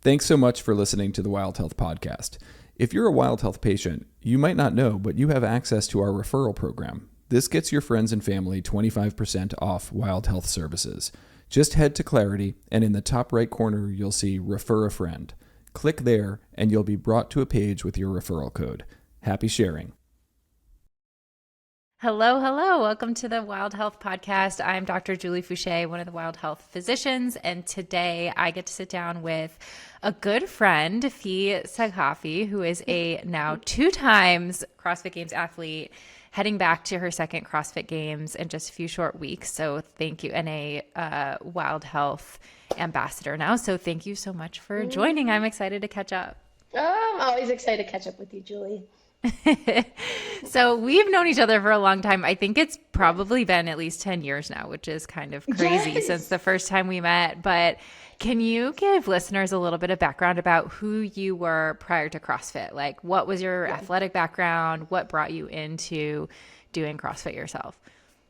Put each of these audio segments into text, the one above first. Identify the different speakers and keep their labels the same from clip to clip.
Speaker 1: Thanks so much for listening to the Wild Health Podcast. If you're a Wild Health patient, you might not know, but you have access to our referral program. This gets your friends and family 25% off Wild Health services. Just head to Clarity, and in the top right corner, you'll see Refer a Friend. Click there, and you'll be brought to a page with your referral code. Happy sharing.
Speaker 2: Hello, hello. Welcome to the Wild Health Podcast. I'm Dr. Julie Fouché, one of the Wild Health physicians, and today I get to sit down with a good friend, Fee Saghafi, who is a now 2 times CrossFit Games athlete, heading back to her second CrossFit Games in just a few short weeks. So thank you, and a Wild Health ambassador now. So thank you so much for joining. I'm excited to catch up.
Speaker 3: Oh, I'm always excited to catch up with you, Julie.
Speaker 2: So we've known each other for a long time. I think it's probably been at least 10 years now, which is kind of crazy since the first time we met. But can you give listeners a little bit of background about who you were prior to CrossFit? Like, what was your athletic background? What brought you into doing CrossFit yourself?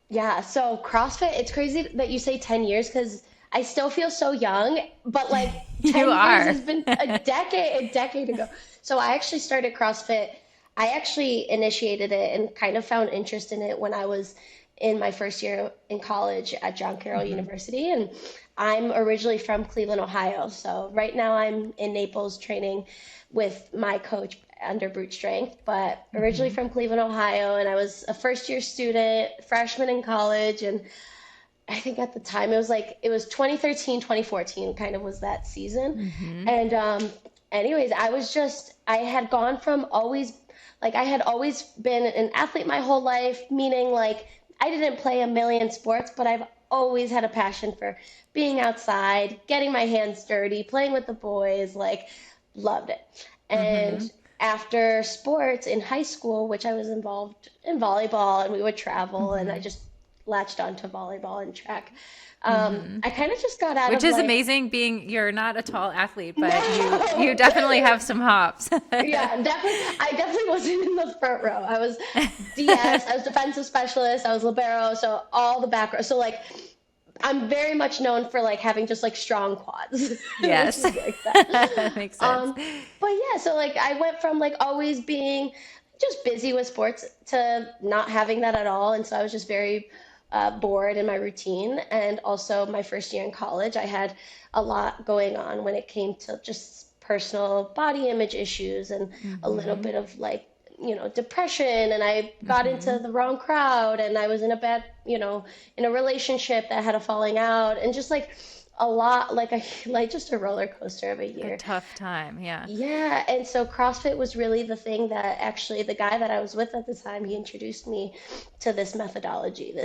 Speaker 3: Yeah, so CrossFit, it's crazy that you say 10 years because I still feel so young, but like 10 years has been a decade ago. So I actually started CrossFit. I actually initiated it and kind of found interest in it when I was in my first year in college at John Carroll University. And I'm originally from Cleveland, Ohio. So right now I'm in Naples training with my coach under Brute Strength, but originally from Cleveland, Ohio. And I was a first year student, freshman in college. And I think at the time it was 2013, 2014 kind of was that season. And anyways, I had gone from I had always been an athlete my whole life, meaning like I didn't play a million sports, but I've always had a passion for being outside, getting my hands dirty, playing with the boys, like loved it. And after sports in high school, which I was involved in volleyball and we would travel and I just latched onto volleyball and track. I kind of just got out
Speaker 2: Which
Speaker 3: of
Speaker 2: is amazing being you're not a tall athlete, but you definitely have some hops.
Speaker 3: Yeah, definitely. I definitely wasn't in the front row. I was DS, I was defensive specialist, I was libero, so all the back row. So like I'm very much known for like having just like strong quads.
Speaker 2: Yes.
Speaker 3: Like that.
Speaker 2: That makes sense.
Speaker 3: But yeah, so like I went from like always being just busy with sports to not having that at all. And so I was just very bored in my routine. And also my first year in college, I had a lot going on when it came to just personal body image issues and a little bit of like, depression. And I got into the wrong crowd and I was in a bad, in a relationship that had a falling out and just like a lot, just a roller coaster of a year.
Speaker 2: A tough time. Yeah.
Speaker 3: Yeah. And so CrossFit was really the thing that actually the guy that I was with at the time, he introduced me to this methodology,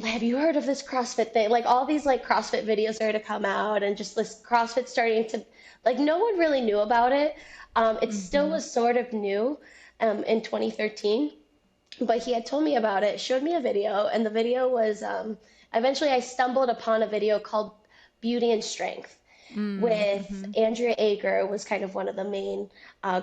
Speaker 3: have you heard of this CrossFit thing? Like all these like CrossFit videos started to come out and just this CrossFit starting to, like no one really knew about it. It still was sort of new in 2013, but he had told me about it, showed me a video, and the video was, eventually I stumbled upon a video called Beauty and Strength with Andrea Ager was kind of one of the main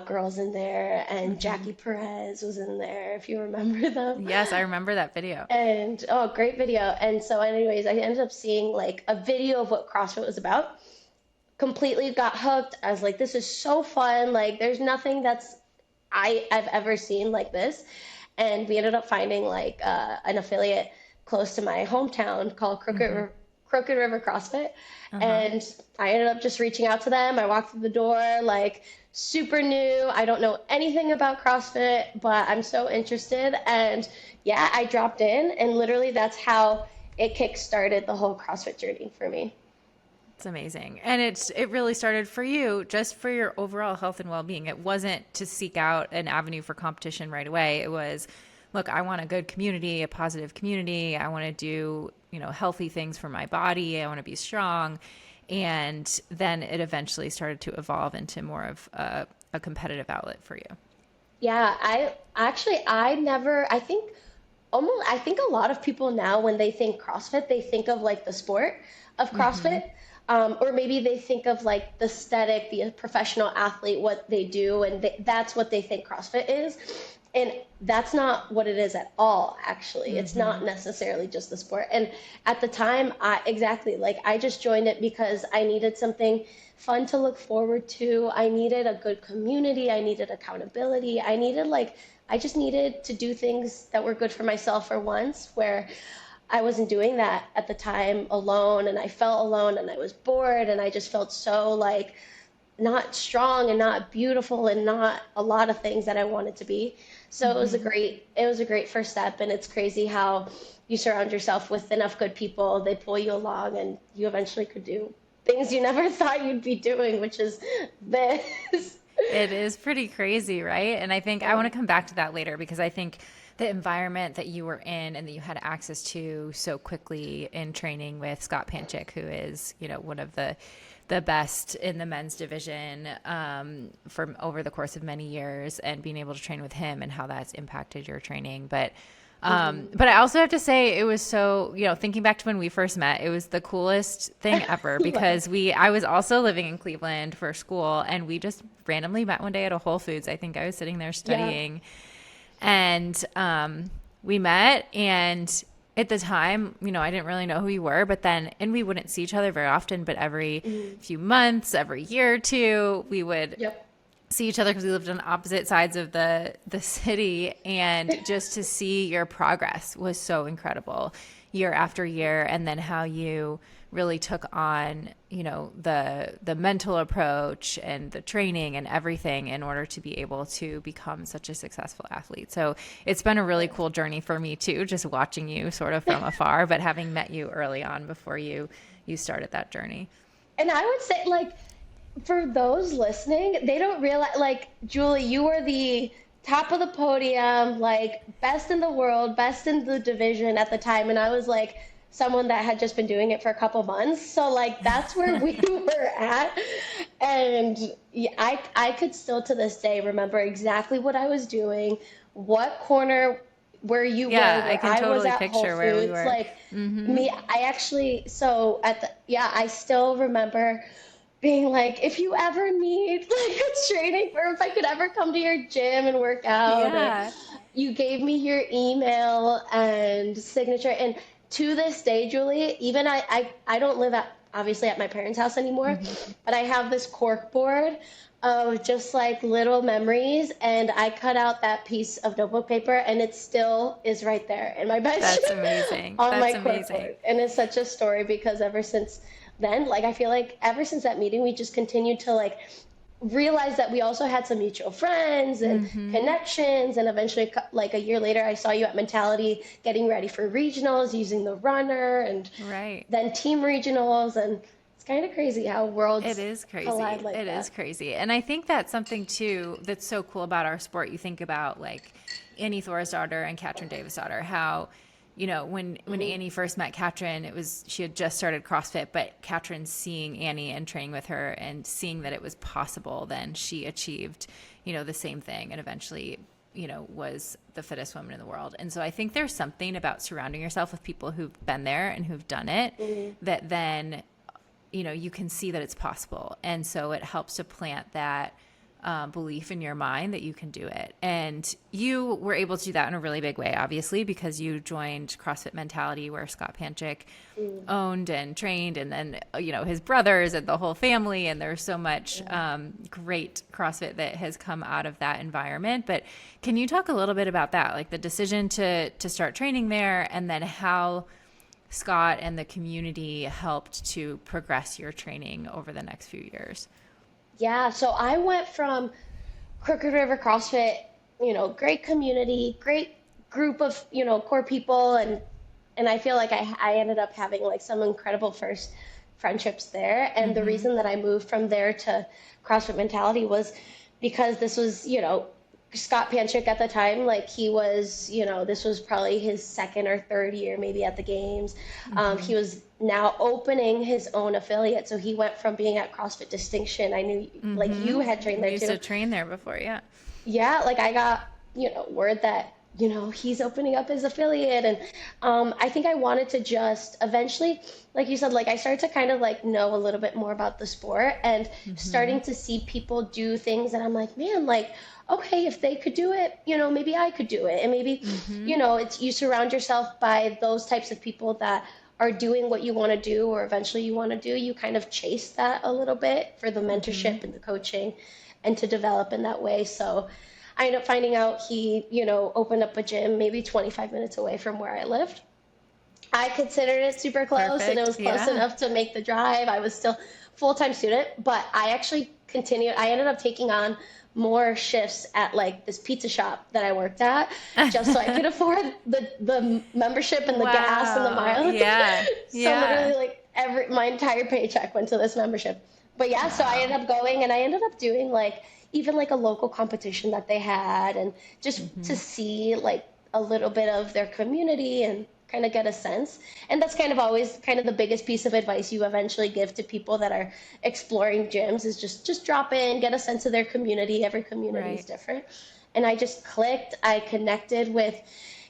Speaker 3: girls in there, and Jackie Perez was in there, if you remember them.
Speaker 2: Yes, I remember that video.
Speaker 3: And great video. And so anyways, I ended up seeing like a video of what CrossFit was about. Completely got hooked. I was like, this is so fun. Like there's nothing I've ever seen like this. And we ended up finding like an affiliate close to my hometown called Crooked River CrossFit. And I ended up just reaching out to them. I walked through the door, like super new. I don't know anything about CrossFit, but I'm so interested. And yeah, I dropped in and literally that's how it kick-started the whole CrossFit journey for me.
Speaker 2: It's amazing. And it really started for you just for your overall health and well-being. It wasn't to seek out an avenue for competition right away. It was, look, I want a good community, a positive community. I want to do, healthy things for my body. I want to be strong. And then it eventually started to evolve into more of a competitive outlet for you.
Speaker 3: Yeah, I think a lot of people now, when they think CrossFit, they think of like the sport of CrossFit. Or maybe they think of like the aesthetic, the professional athlete, what they do, and that's what they think CrossFit is. And that's not what it is at all, actually. It's not necessarily just the sport. And at the time, I just joined it because I needed something fun to look forward to. I needed a good community. I needed accountability. I just needed to do things that were good for myself for once, where I wasn't doing that at the time alone, and I felt alone, and I was bored, and I just felt so like not strong and not beautiful and not a lot of things that I wanted to be. So it was a great first step, and it's crazy how you surround yourself with enough good people, they pull you along, and you eventually could do things you never thought you'd be doing, which is this.
Speaker 2: It is pretty crazy, right? And I think I want to come back to that later, because I think the environment that you were in and that you had access to so quickly in training with Scott Panchik, who is, one of the best in the men's division for over the course of many years, and being able to train with him and how that's impacted your training. But I also have to say, it was so, thinking back to when we first met, it was the coolest thing ever, because I was also living in Cleveland for school, and we just randomly met one day at a Whole Foods. I think I was sitting there studying, and we met, and at the time, I didn't really know who you were, and we wouldn't see each other very often, but every few months, every year or two, we would see each other, because we lived on opposite sides of the city, and just to see your progress was so incredible year after year. And then how you really took on, the mental approach and the training and everything in order to be able to become such a successful athlete. So it's been a really cool journey for me too, just watching you sort of from afar, but having met you early on before you started that journey.
Speaker 3: And I would say, for those listening, they don't realize, Julie, you were the top of the podium, best in the world, best in the division at the time. And I was someone that had just been doing it for a couple months. So that's where we were at. And I could still to this day remember exactly what I was doing, what corner where you were.
Speaker 2: Yeah, I can totally picture where we were.
Speaker 3: I still remember being if you ever need a training, or if I could ever come to your gym and work out.
Speaker 2: Yeah.
Speaker 3: You gave me your email and signature. And to this day, Julie, even I don't live obviously at my parents' house anymore, but I have this cork board of just little memories, and I cut out that piece of notebook paper, and it still is right there in my bedroom.
Speaker 2: That's amazing.
Speaker 3: On my cork board. And it's such a story, because ever since then, I feel ever since that meeting, we just continued to realize that we also had some mutual friends and connections. And eventually, a year later, I saw you at Mentality getting ready for regionals, using the runner, and then team regionals. And it's kind of crazy how worlds collide like that.
Speaker 2: It is crazy. And I think that's something too that's so cool about our sport. You think about Annie Thorisdottir and Katrin Davidsdottir, how when Annie first met Katrin, she had just started CrossFit, but Katrin seeing Annie and training with her and seeing that it was possible, then she achieved, the same thing, and eventually, was the fittest woman in the world. And so I think there's something about surrounding yourself with people who've been there and who've done it, that then, you can see that it's possible. And so it helps to plant that belief in your mind that you can do it. And you were able to do that in a really big way, obviously, because you joined CrossFit Mentality, where Scott Panchik owned and trained, and then, his brothers and the whole family. And there's so much great CrossFit that has come out of that environment. But can you talk a little bit about that, the decision to start training there, and then how Scott and the community helped to progress your training over the next few years?
Speaker 3: Yeah, so I went from Crooked River CrossFit, great community, great group of, core people. And I feel I ended up having some incredible first friendships there. And the reason that I moved from there to CrossFit Mentality was because this was, Scott Panchik at the time, he was, this was probably his second or third year maybe at the games. He was now opening his own affiliate. So he went from being at CrossFit Distinction. I knew you had trained there too.
Speaker 2: I used to train there before, yeah.
Speaker 3: Yeah, I got, word that he's opening up his affiliate. And I think I wanted to just eventually, like you said, like I started to kind of like know a little bit more about the sport and starting to see people do things. And I'm like, man, like, okay, if they could do it, maybe I could do it. And maybe, it's you surround yourself by those types of people that are doing what you want to do or eventually you want to do. You kind of chase that a little bit for the mentorship and the coaching and to develop in that way. So I ended up finding out he, opened up a gym maybe 25 minutes away from where I lived. I considered it super close and it was close enough to make the drive. I was still full-time student, but I actually continued. I ended up taking on more shifts at like this pizza shop that I worked at just so I could afford the membership and the gas and the mileage.
Speaker 2: Yeah.
Speaker 3: So literally like my entire paycheck went to this membership. But yeah, so I ended up going and I ended up doing like even like a local competition that they had and just to see like a little bit of their community and kind of get a sense. And that's kind of always kind of the biggest piece of advice you eventually give to people that are exploring gyms is just drop in, get a sense of their community. Every community is different. And I just clicked. I connected with,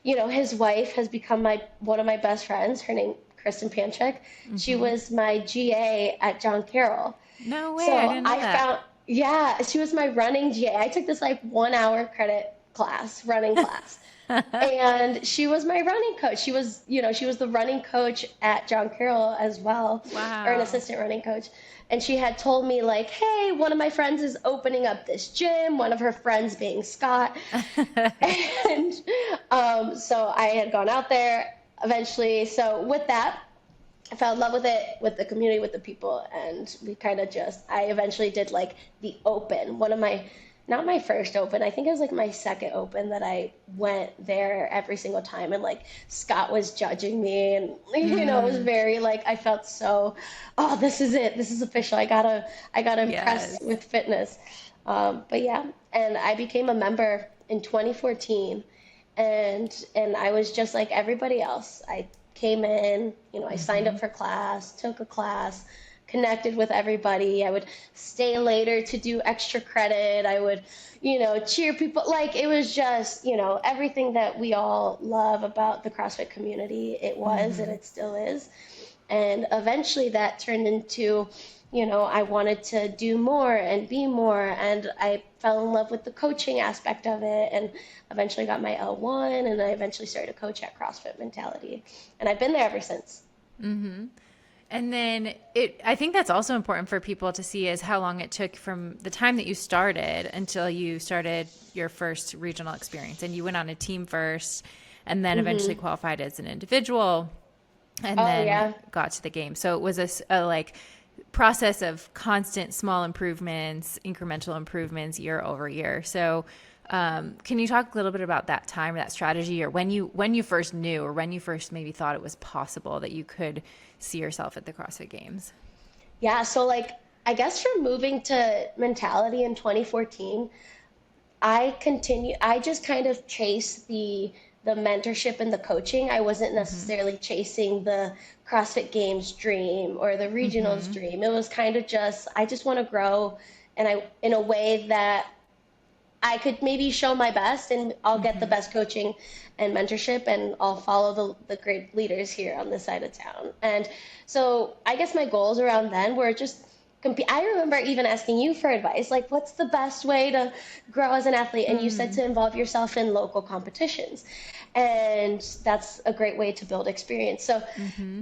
Speaker 3: his wife has become one of my best friends. Her name, Kristen Panchek. She was my GA at John Carroll.
Speaker 2: No way.
Speaker 3: So
Speaker 2: I didn't know that.
Speaker 3: She was my running GA. I took this like 1 hour credit class, running class. And she was my running coach. She was the running coach at John Carroll as well.
Speaker 2: Wow.
Speaker 3: Or an assistant running coach. And she had told me like, hey, one of my friends is opening up this gym, one of her friends being Scott. And so I had gone out there eventually. So with that, I fell in love with it, with the community, with the people. And we kind of I eventually did like the open, not my first open. I think it was like my second open that I went there every single time. And like Scott was judging me and, it was very like, I felt so, this is it. This is official. I gotta impress with fitness. But yeah. And I became a member in 2014 and I was just like everybody else. I came in, I signed up for class, took a class, connected with everybody. I would stay later to do extra credit. I would, cheer people. Like it was just, everything that we all love about the CrossFit community. It was and it still is. And eventually that turned into, I wanted to do more and be more. And I fell in love with the coaching aspect of it and eventually got my L1 and I eventually started to coach at CrossFit Mentality. And I've been there ever since.
Speaker 2: And then I think that's also important for people to see is how long it took from the time that you started until you started your first regional experience. And you went on a team first and then eventually qualified as an individual and then got to the game. So it was a like process of constant small improvements, incremental improvements year over year. So can you talk a little bit about that time or that strategy or when you first knew or when you first maybe thought it was possible that you could see yourself at the CrossFit Games?
Speaker 3: Yeah. So like, I guess from moving to Mentality in 2014, I just kind of chased the mentorship and the coaching. I wasn't necessarily chasing the CrossFit Games dream or the regionals dream. It was kind of I just want to grow and in a way that I could maybe show my best and I'll get the best coaching and mentorship and I'll follow the great leaders here on this side of town. And so I guess my goals around then were just compete. I remember even asking you for advice, like what's the best way to grow as an athlete? And you said to involve yourself in local competitions. And that's a great way to build experience. So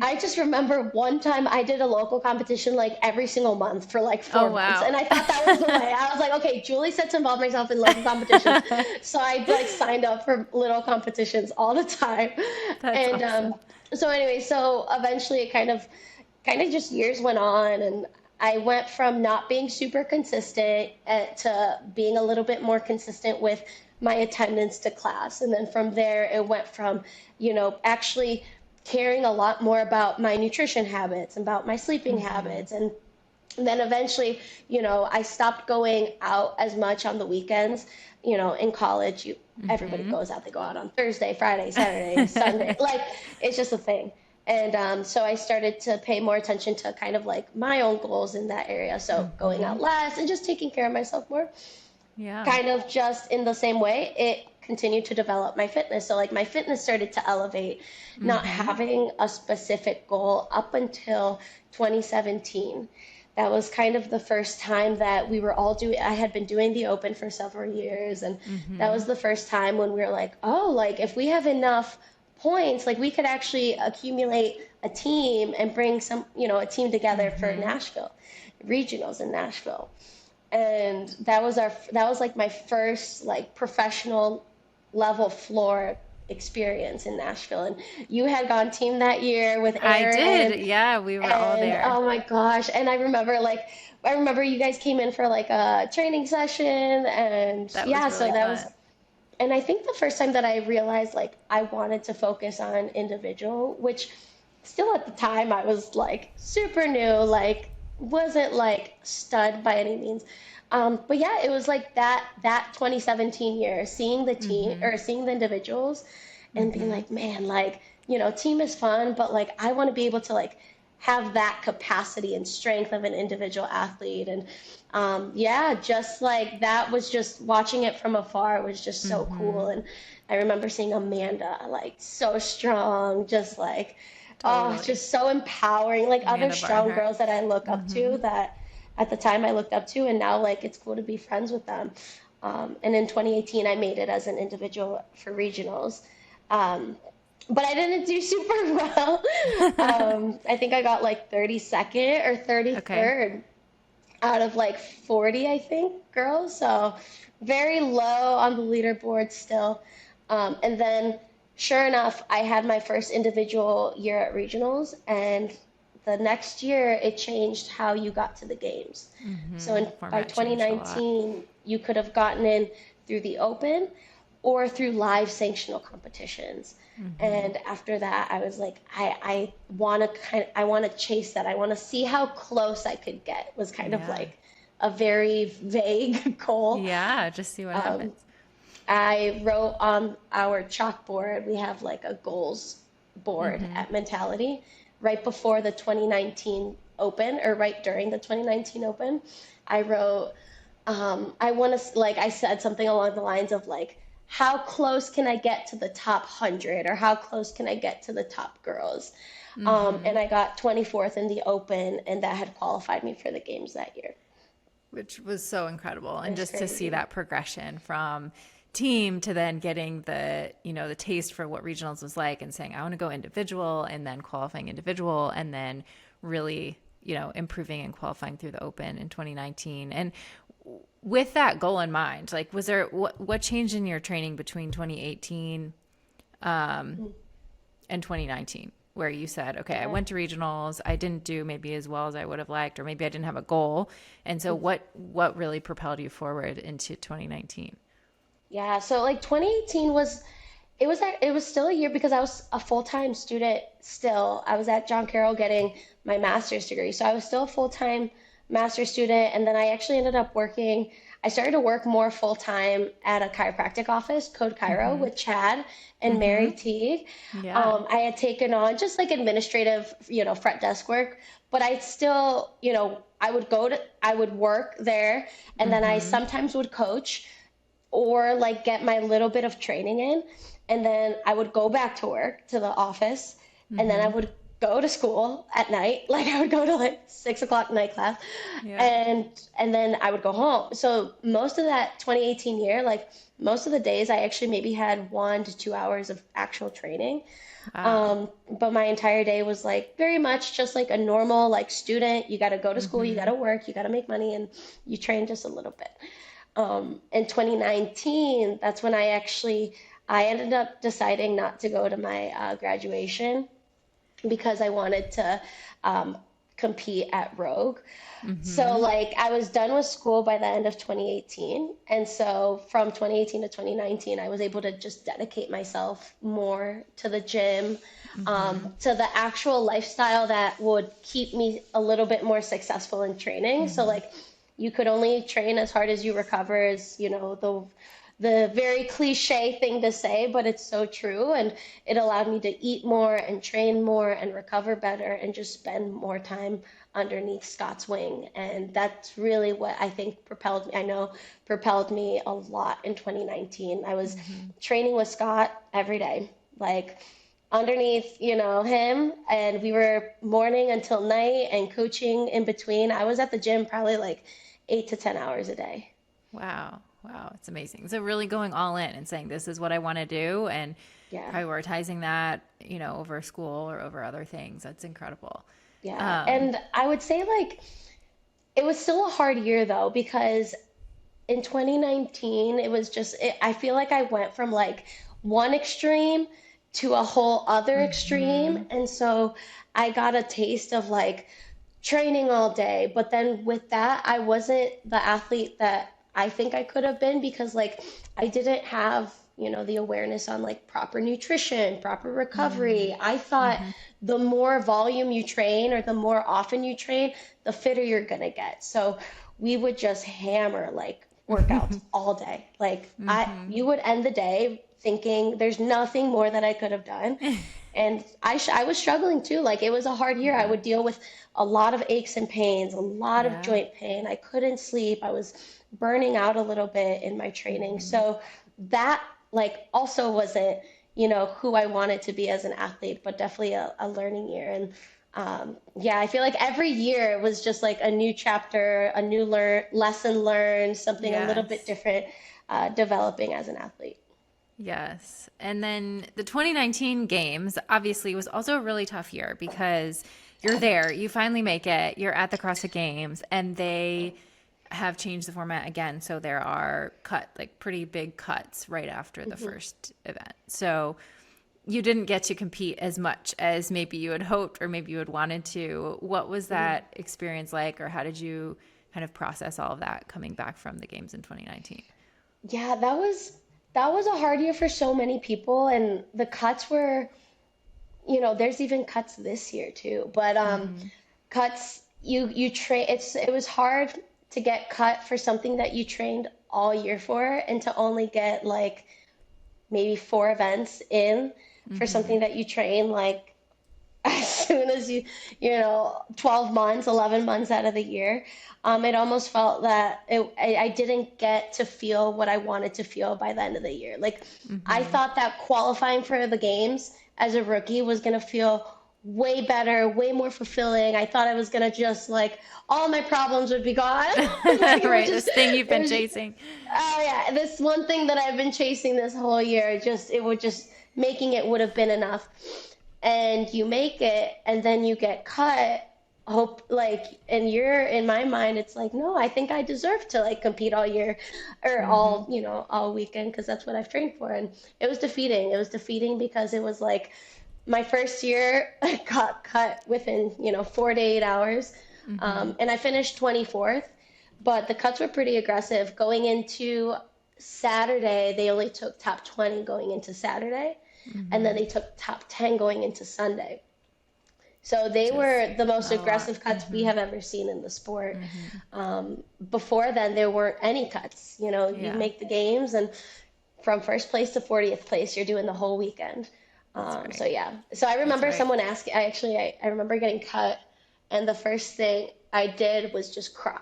Speaker 3: I just remember one time I did a local competition like every single month for like 4 months. And I thought that was the way. I was like, okay, Julie said to involve myself in local competitions. So I like signed up for little competitions all the time.
Speaker 2: That's awesome.
Speaker 3: So anyway, so eventually it kind of just years went on and I went from not being super consistent to being a little bit more consistent with my attendance to class. And then from there, it went from, actually caring a lot more about my nutrition habits, about my sleeping habits. And then eventually, I stopped going out as much on the weekends. In college, everybody goes out. They go out on Thursday, Friday, Saturday, Sunday. Like, it's just a thing. And so I started to pay more attention to kind of like my own goals in that area. So going out less and just taking care of myself more.
Speaker 2: Yeah.
Speaker 3: kind of just in the same way, it continued to develop my fitness. So like my fitness started to elevate, not having a specific goal up until 2017. That was kind of the first time that we were all doing, I had been doing the open for several years. And that was the first time when we were like, oh, like if we have enough points, like we could actually accumulate a team and bring some, a team together for Nashville, regionals in Nashville. And that was like my first like professional level floor experience in Nashville. And you had gone team that year with
Speaker 2: I
Speaker 3: Aaron.
Speaker 2: did. Yeah, we were all
Speaker 3: And
Speaker 2: there.
Speaker 3: oh my gosh. And I remember you guys came in for like a training session, and
Speaker 2: That was
Speaker 3: yeah,
Speaker 2: really
Speaker 3: so that was,
Speaker 2: fun.
Speaker 3: and I think the first time that I realized like I wanted to focus on individual, which still at the time I was like super new, like wasn't like stud by any means. But yeah, it was like that 2017 year, seeing the team or seeing the individuals and being like, man, like, team is fun, but like I want to be able to like have that capacity and strength of an individual athlete. And yeah, just like that was just watching it from afar was just so cool. And I remember seeing Amanda like so strong, just like, oh,
Speaker 2: Totally.
Speaker 3: just so empowering, like other
Speaker 2: Amanda
Speaker 3: strong
Speaker 2: Barnhart.
Speaker 3: girls that I look up to that at the time I looked up to, and now like it's cool to be friends with them. And in 2018, I made it as an individual for regionals. Um, but I didn't do super well. I think I got like 32nd or
Speaker 2: Okay.
Speaker 3: 33rd out of like 40, I think, girls. So very low on the leaderboard still. And then, sure enough, I had my first individual year at regionals, and the next year it changed how you got to the games. So by
Speaker 2: Format changed a lot.
Speaker 3: 2019, you could have gotten in through the open or through live sanctional competitions. And after that, I was like, I want to I want to chase that. I want to see how close I could get. Was kind of
Speaker 2: Yeah.
Speaker 3: like a very vague goal.
Speaker 2: Yeah, just see what happens.
Speaker 3: I wrote on our chalkboard, we have like a goals board at Mentality right before the 2019 Open, or right during the 2019 Open. I wrote, I want to, like, I said something along the lines of like, how close can I get to the top 100, or how close can I get to the top girls? And I got 24th in the Open, and that had qualified me for the games that year.
Speaker 2: Which was so incredible. And
Speaker 3: It's
Speaker 2: just to see
Speaker 3: crazy.
Speaker 2: that progression from team to then getting the taste for what regionals was like, and saying, I want to go individual, and then qualifying individual, and then really, improving and qualifying through the open in 2019. And with that goal in mind, like, was there, what changed in your training between 2018 and 2019, where you said, okay, I
Speaker 3: Yeah.
Speaker 2: went to regionals, I didn't do maybe as well as I would have liked, or maybe I didn't have a goal. And so what really propelled you forward into 2019?
Speaker 3: Yeah, so like 2018 it was still a year because I was a full-time student still. I was at John Carroll getting my master's degree. So I was still a full-time master's student, and then I actually ended up working I started to work more full-time at a chiropractic office, Code Chiro, with Chad and Mary Teague.
Speaker 2: Yeah.
Speaker 3: I had taken on just like administrative, front desk work, but I still, I would work there, and then I sometimes would coach or like get my little bit of training in, and then I would go back to work to the office, and then I would go to school at night. Like I would go to like 6 o'clock night class,
Speaker 2: Yeah.
Speaker 3: and then I would go home. So most of that 2018 year, like most of the days, I actually maybe had 1 to 2 hours of actual training.
Speaker 2: Wow.
Speaker 3: But my entire day was like very much just like a normal like student. You got to go to school, you got to work, you got to make money, and you train just a little bit. In 2019, that's when I ended up deciding not to go to my graduation because I wanted to um, compete at Rogue. So like I was done with school by the end of 2018. And so from 2018 to 2019, I was able to just dedicate myself more to the gym, to the actual lifestyle that would keep me a little bit more successful in training. So like you could only train as hard as you recover, is, the very cliche thing to say, but it's so true. And it allowed me to eat more and train more and recover better and just spend more time underneath Scott's wing. And that's really what I think propelled me a lot in 2019. I was training with Scott every day, like underneath, him. And we were morning until night and coaching in between. I was at the gym probably like 8 to 10 hours a day.
Speaker 2: Wow. It's amazing. So really going all in and saying, this is what I want to do, and prioritizing that, over school or over other things. That's incredible.
Speaker 3: Yeah. And I would say like, it was still a hard year though, because in 2019, it was I feel like I went from like one extreme to a whole other extreme. And so I got a taste of like training all day. But then with that, I wasn't the athlete that I think I could have been, because like I didn't have, the awareness on like proper nutrition, proper recovery. I thought the more volume you train or the more often you train, the fitter you're going to get. So we would just hammer like workouts all day. Like you would end the day thinking there's nothing more that I could have done. And I was struggling too. Like it was a hard year. I would deal with a lot of aches and pains, a lot of joint pain. I couldn't sleep. I was burning out a little bit in my training. So that like also wasn't, who I wanted to be as an athlete, but definitely a learning year. And I feel like every year was just like a new chapter, a new lesson learned, something a little bit different, developing as an athlete.
Speaker 2: Yes. And then the 2019 games obviously was also a really tough year, because you're there, you finally make it, you're at the CrossFit Games, and they have changed the format again. So there are pretty big cuts right after the first event. So you didn't get to compete as much as maybe you had hoped or maybe you had wanted to. What was that experience like, or how did you kind of process all of that coming back from the games in 2019?
Speaker 3: Yeah, that was a hard year for so many people, and the cuts were, there's even cuts this year too. But cuts you train. It was hard to get cut for something that you trained all year for, and to only get like maybe 4 events in for something that you train like as soon as 12 months, 11 months out of the year. It almost felt that I didn't get to feel what I wanted to feel by the end of the year. Like I thought that qualifying for the games as a rookie was going to feel way better, way more fulfilling. I thought I was going to just like, all my problems would be gone.
Speaker 2: Like, right, this thing you've been chasing.
Speaker 3: Oh yeah, this one thing that I've been chasing this whole year, making it would have been enough. And you make it, and then you get cut. And in my mind, it's like, no, I think I deserve to like compete all year, or all weekend, because that's what I've trained for. And it was defeating. It was defeating because it was like my first year I got cut within 4 to 8 hours. And I finished 24th, but the cuts were pretty aggressive. Going into Saturday, they only took top 20 going into Saturday, and then they took top 10 going into Sunday. So they were the most aggressive cuts we have ever seen in the sport. Before then, there weren't any cuts. You make the games, and from first place to 40th place, you're doing the whole weekend. So I remember someone asking, I remember getting cut, and the first thing I did was just cry,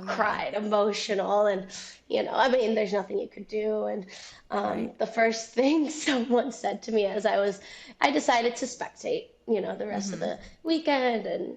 Speaker 3: cried, emotional. And, there's nothing you could do. And the first thing someone said to me as I decided to spectate, the rest of the weekend and,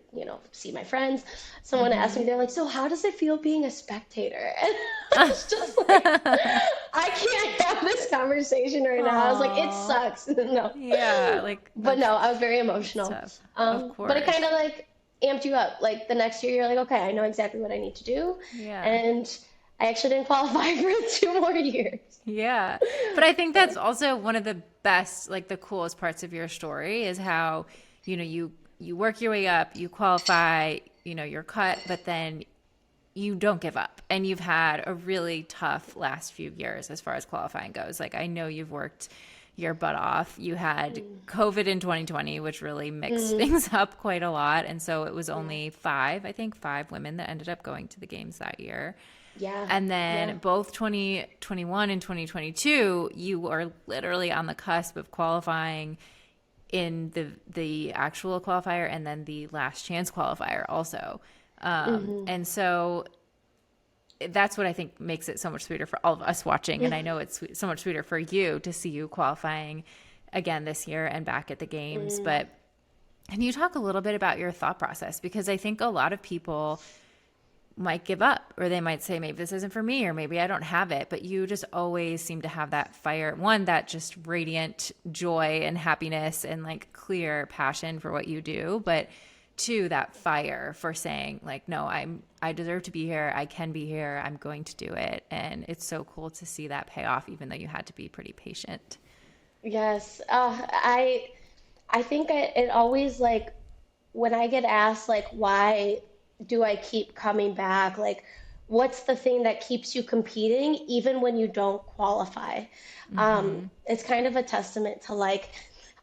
Speaker 3: see my friends. Someone asked me, they're like, so how does it feel being a spectator? And I was just like, I can't have this conversation right now. I was like, it sucks. No.
Speaker 2: Yeah.
Speaker 3: But no, I was very emotional.
Speaker 2: Of course.
Speaker 3: But it kind of like amped you up. Like the next year, you're like, okay, I know exactly what I need to do.
Speaker 2: Yeah.
Speaker 3: And I actually didn't qualify for 2 more years.
Speaker 2: Yeah. But I think that's also one of the best, like the coolest parts of your story is how, you work your way up, you qualify, you're cut, but then you don't give up. And you've had a really tough last few years as far as qualifying goes. Like I know you've worked your butt off. You had COVID in 2020, which really mixed things up quite a lot. And so it was only 5 women that ended up going to the games that year.
Speaker 3: Yeah.
Speaker 2: And then both 2021 and 2022, you are literally on the cusp of qualifying in the actual qualifier and then the last chance qualifier also. And so that's what I think makes it so much sweeter for all of us watching. And I know it's so much sweeter for you to see you qualifying again this year and back at the games. But can you talk a little bit about your thought process? Because I think a lot of people might give up, or they might say, maybe this isn't for me, or maybe I don't have it. But you just always seem to have that fire, one, that just radiant joy and happiness and like clear passion for what you do. But two, that fire for saying like, no, I deserve to be here. I can be here. I'm going to do it. And it's so cool to see that pay off, even though you had to be pretty patient.
Speaker 3: Yes. I think it always, like, when I get asked, like, why do I keep coming back? Like, what's the thing that keeps you competing even when you don't qualify? It's kind of a testament to, like,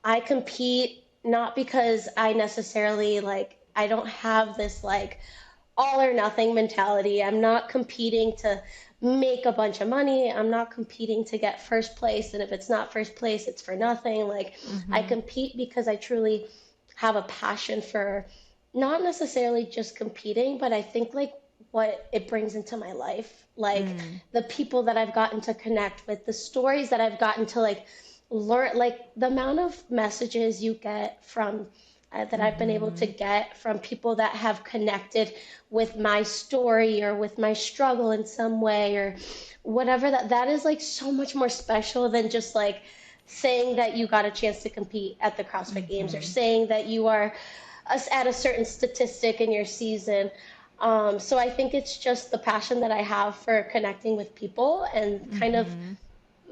Speaker 3: I compete not because I necessarily, like, I don't have this, like, all or nothing mentality. I'm not competing to make a bunch of money. I'm not competing to get first place. And if it's not first place, it's for nothing. Like, I compete because I truly have a passion for not necessarily just competing, but I think like what it brings into my life, like the people that I've gotten to connect with, the stories that I've gotten to like learn, like the amount of messages you get from that I've been able to get from people that have connected with my story or with my struggle in some way or whatever, that is like so much more special than just like saying that you got a chance to compete at the CrossFit Games or saying that you are at a certain statistic in your season. So I think it's just the passion that I have for connecting with people, and kind of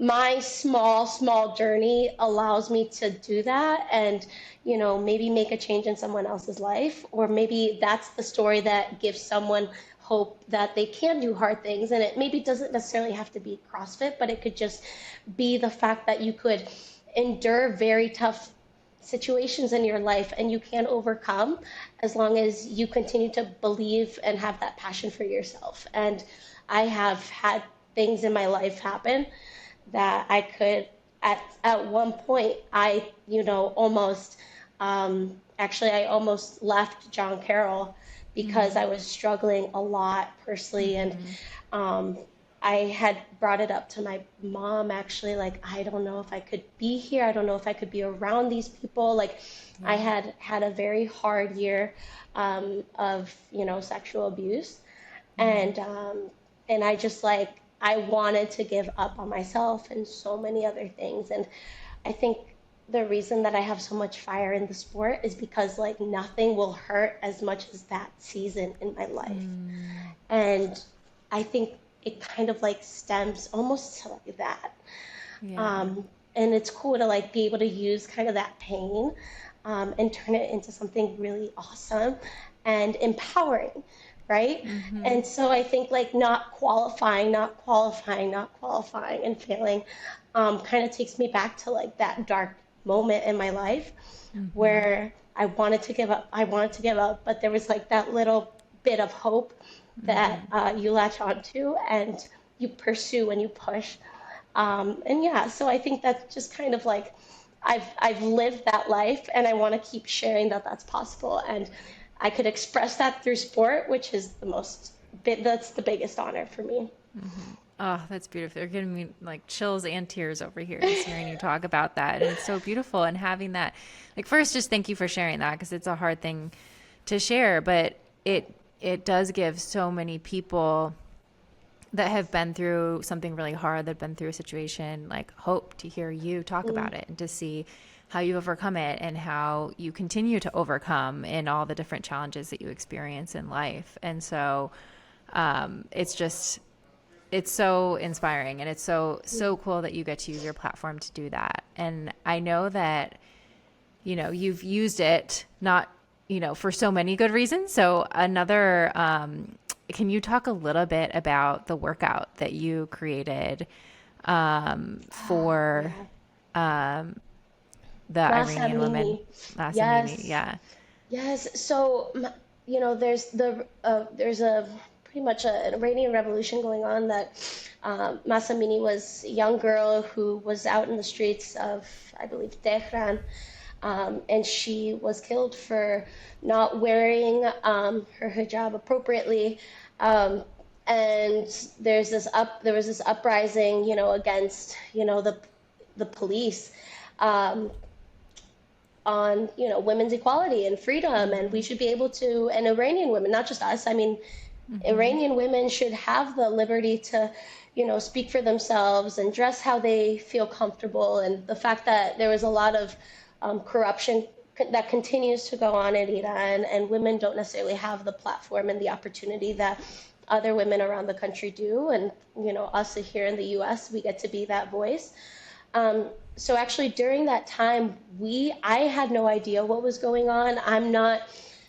Speaker 3: my small journey allows me to do that, and maybe make a change in someone else's life, or maybe that's the story that gives someone hope that they can do hard things. And it maybe doesn't necessarily have to be CrossFit, but it could just be the fact that you could endure very tough situations in your life and you can overcome, as long as you continue to believe and have that passion for yourself. And I have had things in my life happen that I could at one point almost actually I almost left John Carroll because I was struggling a lot personally. And I had brought it up to my mom, actually, like, I don't know if I could be here. I don't know if I could be around these people. Like, I had a very hard year of, sexual abuse. And I just, like, I wanted to give up on myself and so many other things. And I think the reason that I have so much fire in the sport is because, like, nothing will hurt as much as that season in my life. And I think it kind of like stems almost to like that. And it's cool to like be able to use kind of that pain and turn it into something really awesome and empowering, right? And so I think like not qualifying and failing kind of takes me back to like that dark moment in my life where I wanted to give up, but there was like that little bit of hope that you latch onto and you pursue and you push. So I think that's just kind of like, I've lived that life, and I want to keep sharing that that's possible. And I could express that through sport, which is that's the biggest honor for me.
Speaker 2: Oh, that's beautiful. You're giving me like chills and tears over here just hearing you talk about that. And it's so beautiful. And having that, like, first, just thank you for sharing that, because it's a hard thing to share, but it does give so many people that have been through something really hard, that have been through a situation, like, hope to hear you talk about it and to see how you overcome it and how you continue to overcome in all the different challenges that you experience in life. And so it's so inspiring, and it's so cool that you get to use your platform to do that. And I know that, you've used it not, for so many good reasons. So another, can you talk a little bit about the workout that you created for the Iranian woman,
Speaker 3: Yes.
Speaker 2: Yeah.
Speaker 3: Yes. So, there's a pretty much an Iranian revolution going on that Masamini was a young girl who was out in the streets of, I believe, Tehran, And she was killed for not wearing her hijab appropriately. And there was this uprising, against, the police, on, women's equality and freedom, and we should be able to, and Iranian women, not just us, I mean, Iranian women should have the liberty to, speak for themselves and dress how they feel comfortable. And the fact that there was a lot of corruption that continues to go on in Iran, and women don't necessarily have the platform and the opportunity that other women around the country do. And, us here in the US, we get to be that voice. So actually during that time, I had no idea what was going on. I'm not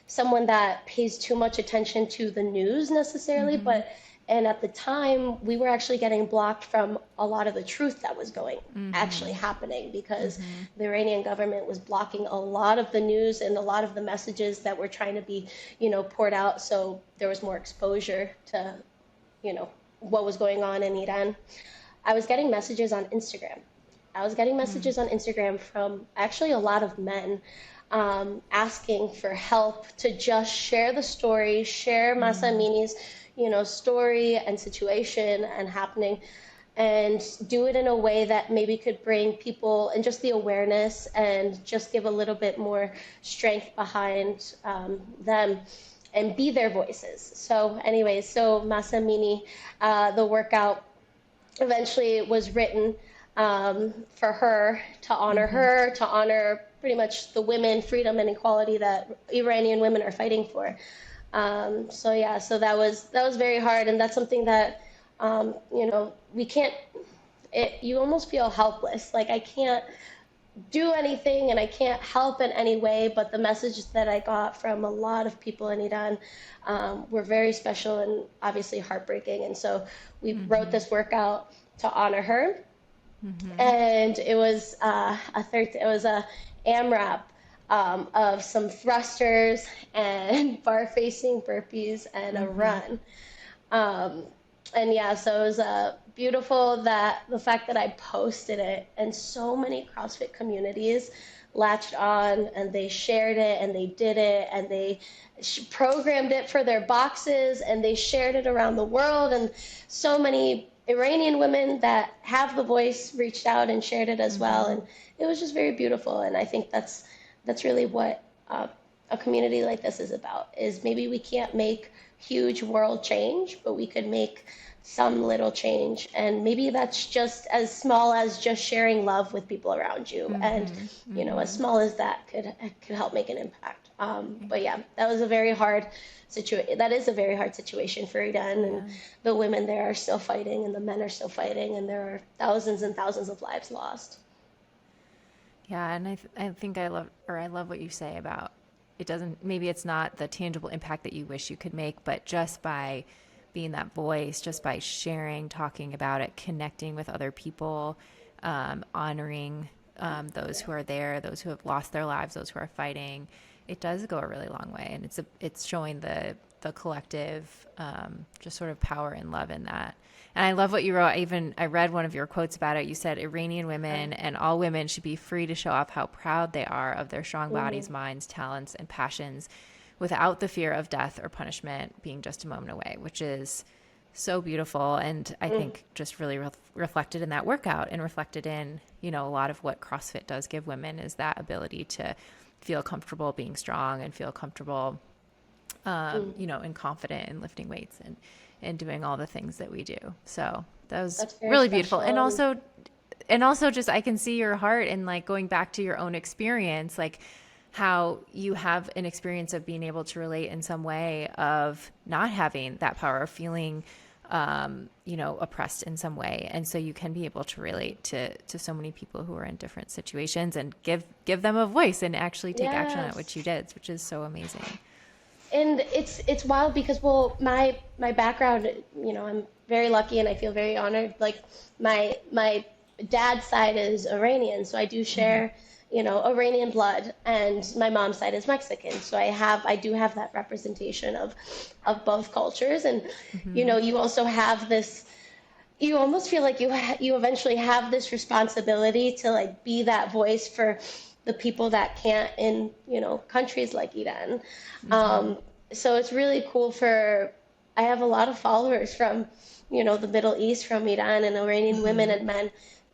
Speaker 3: someone that pays too much attention to the news necessarily, and at the time we were actually getting blocked from a lot of the truth that was actually happening, because the Iranian government was blocking a lot of the news and a lot of the messages that were trying to be, poured out. So there was more exposure to, what was going on in Iran. I was getting messages on Instagram. From actually a lot of men, asking for help to just share the story, share Masa Amini's, story and situation and happening, and do it in a way that maybe could bring people and just the awareness and just give a little bit more strength behind them and be their voices. So anyways, Masa Amini, the workout eventually was written for her, to honor pretty much the women, freedom and equality that Iranian women are fighting for. So that was very hard, and that's something that we can't. You almost feel helpless, like I can't do anything and I can't help in any way. But the messages that I got from a lot of people in Iran were very special and obviously heartbreaking. And so we wrote this workout to honor her. And it was a AMRAP of some thrusters and bar facing burpees and a run. So it was beautiful that the fact that I posted it, and so many CrossFit communities latched on and they shared it and they did it and they programmed it for their boxes and they shared it around the world. And so many Iranian women that have the voice reached out and shared it as well, and it was just very beautiful. And I think that's really what a community like this is about. Is maybe we can't make huge world change, but we could make some little change, and maybe that's just as small as just sharing love with people around you, and as small as that could help make an impact. But yeah, that was a very hard situation. That is a very hard situation for Iran, and the women there are still fighting, and the men are still fighting, and there are thousands and thousands of lives lost.
Speaker 2: Yeah, and I think I love what you say about maybe it's not the tangible impact that you wish you could make, but just by being that voice, just by sharing, talking about it, connecting with other people, honoring those who are there, those who have lost their lives, those who are fighting, it does go a really long way. And it's showing the collective just sort of power and love in that. And I love what you wrote. I read one of your quotes about it. You said Iranian women and all women should be free to show off how proud they are of their strong bodies, minds, talents, and passions, without the fear of death or punishment being just a moment away, which is so beautiful. And I think just really reflected in that workout, and reflected in, a lot of what CrossFit does give women, is that ability to feel comfortable being strong and feel comfortable, and confident in lifting weights and doing all the things that we do. So that was really beautiful. And also just, I can see your heart in like going back to your own experience, like how you have an experience of being able to relate in some way of not having that power, of feeling, oppressed in some way. And so you can be able to relate to so many people who are in different situations and give them a voice and actually take action on it, which you did, which is so amazing.
Speaker 3: And it's wild because, my background, I'm very lucky and I feel very honored. Like my dad's side is Iranian, so I do share, Iranian blood, and my mom's side is Mexican. So I do have that representation of both cultures. And, you also have this, you almost feel like you eventually have this responsibility to like be that voice for the people that can't in, countries like Iran. So it's really cool I have a lot of followers from, the Middle East, from Iran, and Iranian women and men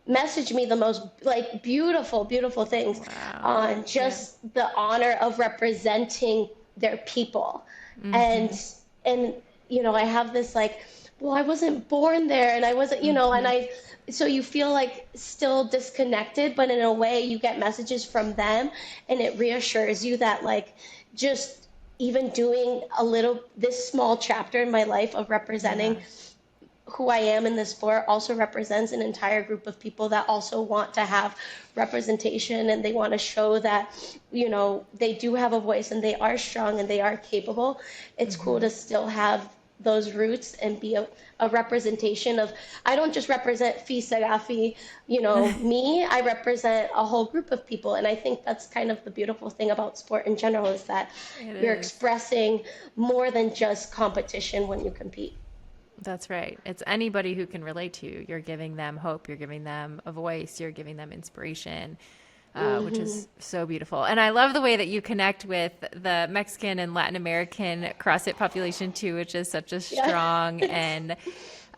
Speaker 3: message me the most like beautiful, beautiful things on just the honor of representing their people. And I have this like, well, I wasn't born there, and I wasn't, so you feel like still disconnected, but in a way you get messages from them, and it reassures you that like just even doing this small chapter in my life of representing who I am in this sport also represents an entire group of people that also want to have representation, and they want to show that, they do have a voice and they are strong and they are capable. It's cool to still have those roots and be a representation of, I don't just represent Fi Saghafi, me, I represent a whole group of people. And I think that's kind of the beautiful thing about sport in general, is that you're expressing more than just competition when you compete.
Speaker 2: That's right. It's anybody who can relate to you. You're giving them hope. You're giving them a voice. You're giving them inspiration, which is so beautiful. And I love the way that you connect with the Mexican and Latin American CrossFit population too, which is such a strong and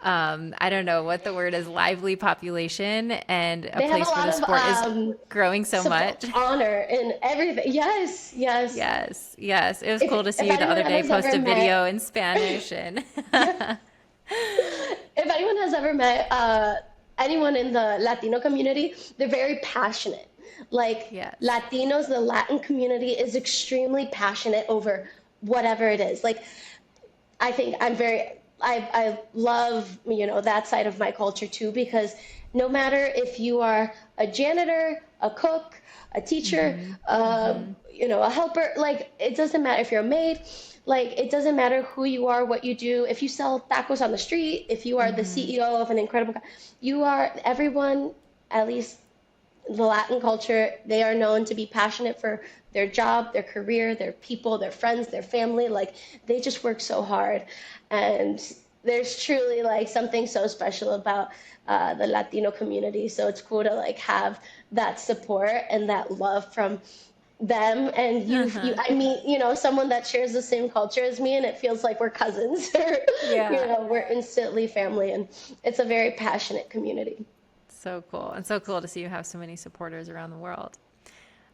Speaker 2: I don't know what the word is, lively population, and a place where the sport is growing so much.
Speaker 3: Honor and everything. Yes.
Speaker 2: It was cool to see you the other day post a video in Spanish and.
Speaker 3: If anyone has ever met anyone in the Latino community, they're very passionate. Like Latinos, the Latin community is extremely passionate over whatever it is. Like, I think I love, that side of my culture too, because no matter if you are a janitor, a cook, a teacher, a helper, like, it doesn't matter if you're a maid. Like, it doesn't matter who you are, what you do. If you sell tacos on the street, if you are the CEO of an incredible, everyone, at least the Latin culture, they are known to be passionate for their job, their career, their people, their friends, their family. Like, they just work so hard. And there's truly like something so special about the Latino community. So it's cool to like have that support and that love from them, and I mean, someone that shares the same culture as me, and it feels like we're cousins. We're instantly family, and it's a very passionate community.
Speaker 2: So cool, and so cool to see you have so many supporters around the world.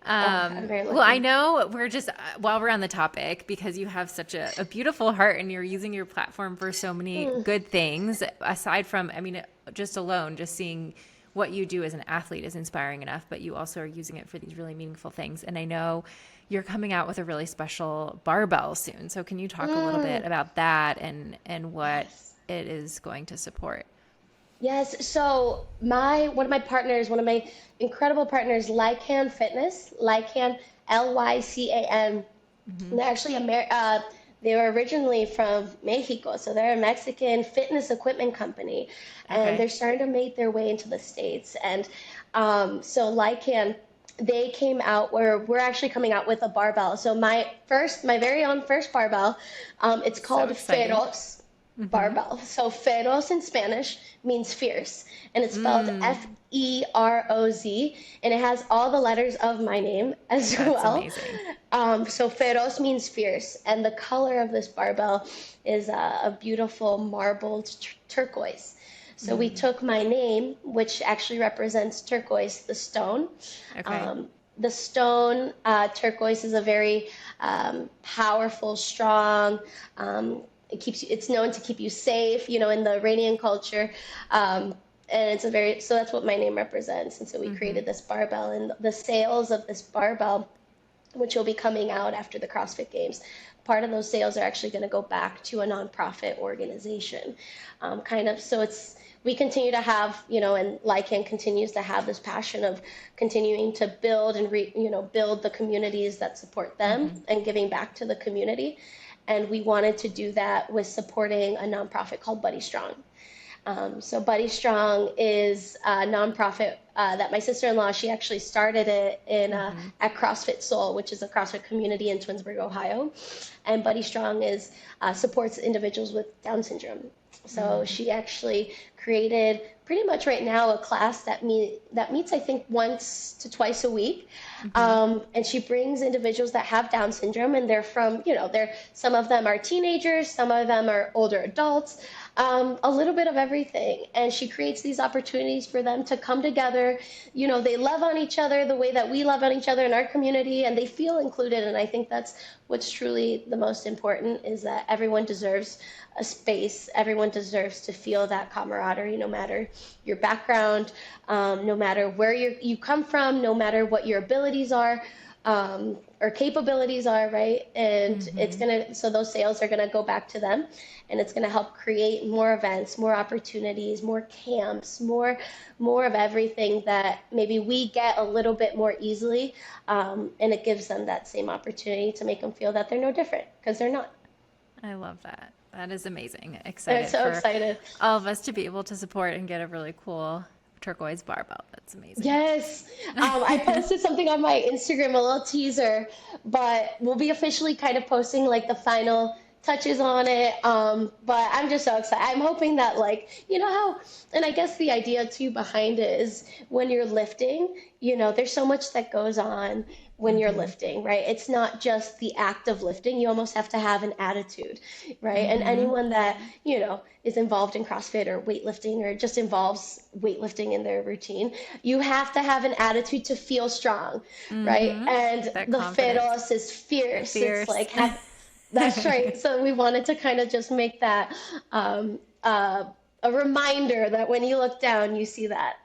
Speaker 3: I'm very lucky.
Speaker 2: Well, I know we're just, while we're on the topic, because you have such a beautiful heart and you're using your platform for so many good things, aside from, I mean, just seeing what you do as an athlete is inspiring enough, but you also are using it for these really meaningful things. And I know you're coming out with a really special barbell soon. So can you talk a little bit about that and what it is going to support?
Speaker 3: Yes. So one of my incredible partners, Lycan Fitness, Lycan, Lycan. They're actually they were originally from Mexico, so they're a Mexican fitness equipment company, and they're starting to make their way into the States. And so Lycan, they came out where we're actually coming out with a barbell. So my very own first barbell, it's called Feroz barbell. So Feroz in Spanish means fierce, and it's spelled Feroz, and it has all the letters of my name as well. Amazing. So Feroz means fierce, and the color of this barbell is a beautiful marbled turquoise. So we took my name, which actually represents turquoise, the stone. The stone, turquoise, is a very powerful, strong. It's known to keep you safe, in the Iranian culture. And so that's what my name represents. And so we created this barbell, and the sales of this barbell, which will be coming out after the CrossFit Games, part of those sales are actually going to go back to a nonprofit organization. So we continue to have, and Lycan continues to have this passion of continuing to build and build the communities that support them and giving back to the community. And we wanted to do that with supporting a nonprofit called Buddy Strong. So Buddy Strong is a nonprofit that my sister-in-law, she actually started it in at CrossFit Soul, which is a CrossFit community in Twinsburg, Ohio. And Buddy Strong is supports individuals with Down syndrome. So she actually created pretty much right now a class that meets, I think, once to twice a week. And she brings individuals that have Down syndrome, and they're from, some of them are teenagers, some of them are older adults, a little bit of everything. And she creates these opportunities for them to come together. They love on each other the way that we love on each other in our community, and they feel included. And I think that's what's truly the most important, is that everyone deserves a space. Everyone deserves to feel that camaraderie, no matter your background, no matter where you come from, no matter what your abilities are, or capabilities are, right? And so those sales are gonna go back to them, and it's gonna help create more events, more opportunities, more camps, more of everything that maybe we get a little bit more easily, and it gives them that same opportunity to make them feel that they're no different, because they're not.
Speaker 2: I love that. That is amazing. Excited
Speaker 3: so excited.
Speaker 2: All of us to be able to support and get a really cool turquoise barbell. That's amazing.
Speaker 3: Yes. I posted something on my Instagram, a little teaser, but we'll be officially kind of posting like the final touches on it. But I'm just so excited. I'm hoping that, like, how, and I guess the idea too behind it is when you're lifting, there's so much that goes on when you're lifting, right? It's not just the act of lifting. You almost have to have an attitude, right? And anyone that, is involved in CrossFit or weightlifting, or just involves weightlifting in their routine, you have to have an attitude to feel strong, right? And
Speaker 2: that
Speaker 3: the
Speaker 2: confidence.
Speaker 3: Fidos is fierce. It's like, that's right. So we wanted to kind of just make that a reminder that when you look down, you see that.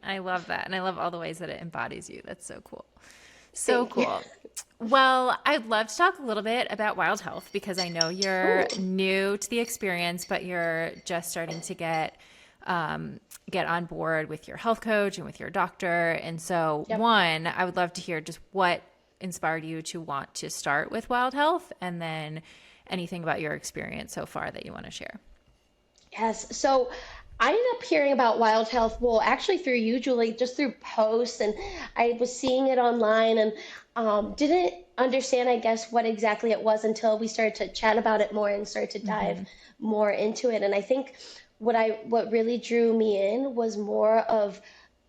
Speaker 2: I love that. And I love all the ways that it embodies you. That's so cool. So cool. Well, I'd love to talk a little bit about Wild Health, because I know you're new to the experience, but you're just starting to get on board with your health coach and with your doctor. And so one, I would love to hear just what inspired you to want to start with Wild Health, and then anything about your experience so far that you want to share.
Speaker 3: Yes. So I ended up hearing about Wild Health, well, actually through you, Julie, just through posts, and I was seeing it online, and didn't understand, I guess, what exactly it was until we started to chat about it more and started to dive more into it. And I think what really drew me in was more of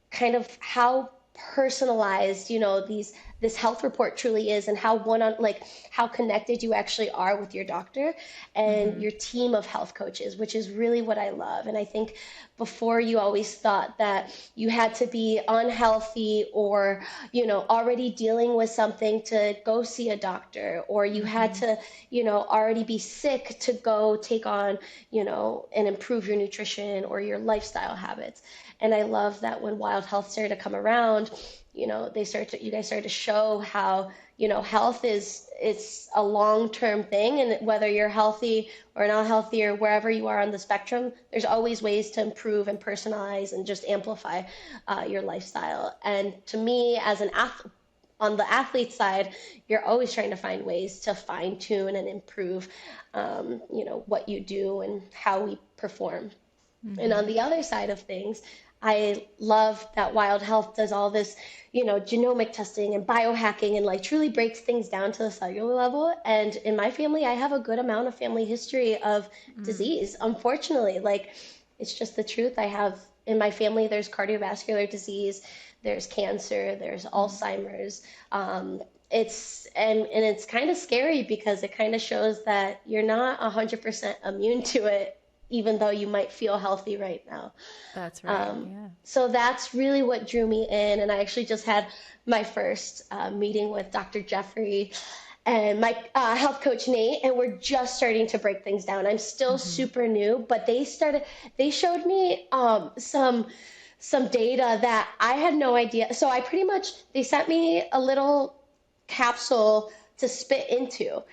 Speaker 3: kind of how personalized, this health report truly is, and how how connected you actually are with your doctor and your team of health coaches, which is really what I love. And I think before, you always thought that you had to be unhealthy or, already dealing with something to go see a doctor, or you had to, already be sick to go take on, and improve your nutrition or your lifestyle habits. And I love that when Wild Health started to come around, you guys started to show how, health it's a long-term thing, and whether you're healthy or not healthy or wherever you are on the spectrum, there's always ways to improve and personalize and just amplify your lifestyle. And to me, as on the athlete side, you're always trying to find ways to fine tune and improve, what you do and how we perform. And on the other side of things, I love that Wild Health does all this, genomic testing and biohacking, and like truly breaks things down to the cellular level. And in my family, I have a good amount of family history of disease. Unfortunately, it's just the truth. I have in my family, there's cardiovascular disease, there's cancer, there's Alzheimer's. It's kind of scary, because it kind of shows that you're not 100% immune to it, even though you might feel healthy right now.
Speaker 2: That's right.
Speaker 3: So that's really what drew me in. And I actually just had my first meeting with Dr. Jeffrey and my health coach, Nate, and we're just starting to break things down. I'm still super new, but they showed me some data that I had no idea. So they sent me a little capsule to spit into.